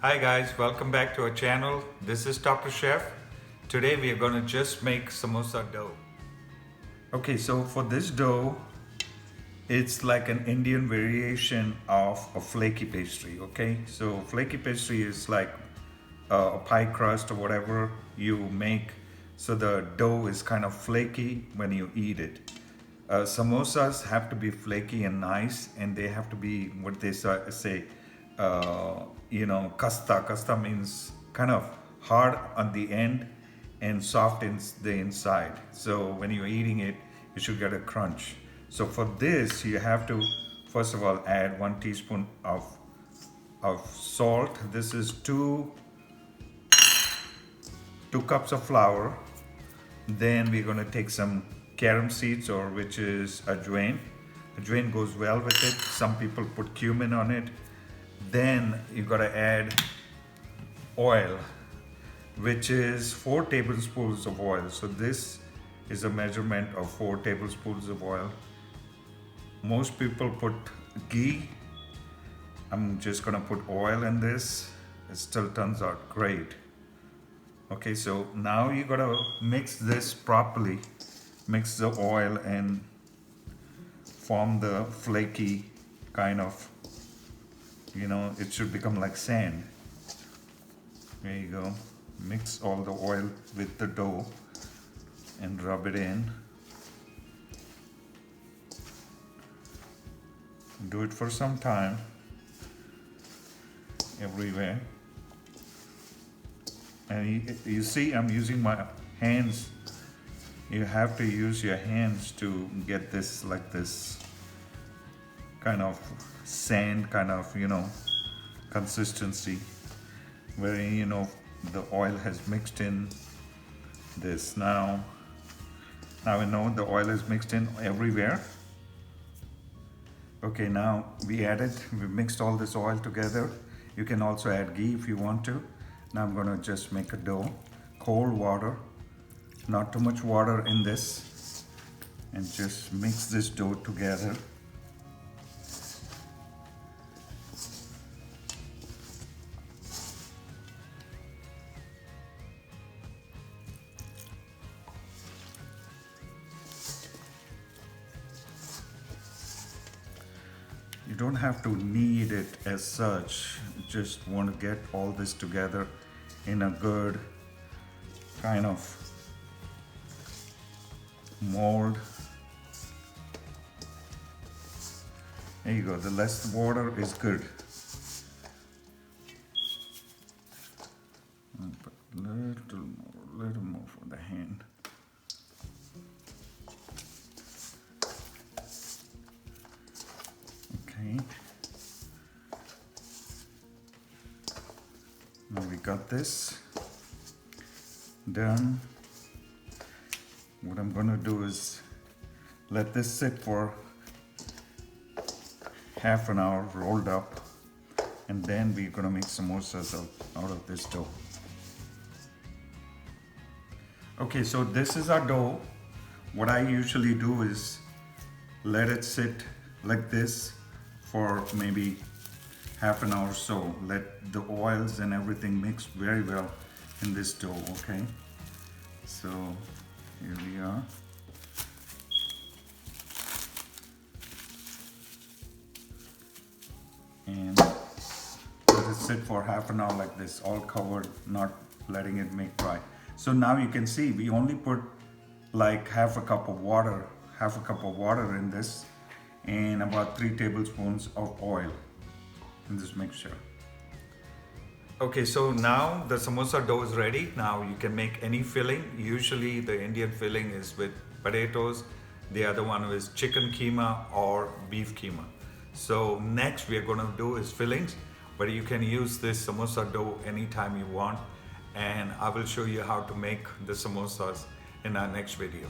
Hi guys, welcome back to our channel. This is Dr. Chef. Today we are going to just make samosa dough. Okay, so for this dough, it's like an Indian variation of a flaky pastry, okay? So flaky pastry is like a pie crust or whatever you make. So the dough is kind of flaky when you eat it. Samosas have to be flaky and nice, and they have to be what they say, kasta. Kasta means kind of hard on the end and soft in the inside. So when you're eating it, you should get a crunch. So for this, you have to first of all add 1 teaspoon of salt. This is two cups of flour. Then we're going to take some carom seeds, or which is ajwain. Ajwain goes well with it. Some people put cumin on it. Then you got to add oil, which is 4 tablespoons of oil. So this is a measurement of 4 tablespoons of oil. Most people put ghee. I'm just gonna put oil in this. It still turns out great. Okay, so now you gotta mix this properly. Mix the oil and form the flaky kind of, it should become like sand. There you go. Mix all the oil with the dough and rub it in. Do it for some time everywhere. And you see, I'm using my hands. You have to use your hands to get this, like this kind of sand kind of, consistency, where the oil has mixed in this. Now we know the oil is mixed in everywhere. Okay, now we mixed all this oil together. You can also add ghee if you want to. Now I'm gonna just make a dough. Cold water, not too much water in this, and just mix this dough together. You don't have to knead it as such. You just want to get all this together in a good kind of mold. There you go. The less water is good. I'll put a little more for the hand. Now we got this done. What I'm going to do is let this sit for half an hour rolled up, and then we're going to make samosas out of this dough. Okay, so this is our dough. What I usually do is let it sit like this for maybe half an hour or so. Let the oils and everything mix very well in this dough, okay? So here we are. And let it sit for half an hour like this, all covered, not letting it make dry. So now you can see we only put like half a cup of water in this, and about 3 tablespoons of oil in this mixture. Okay, so now the samosa dough is ready. Now you can make any filling. Usually the Indian filling is with potatoes. The other one is chicken keema or beef keema. So next we are going to do is fillings, but you can use this samosa dough anytime you want, and I will show you how to make the samosas in our next video.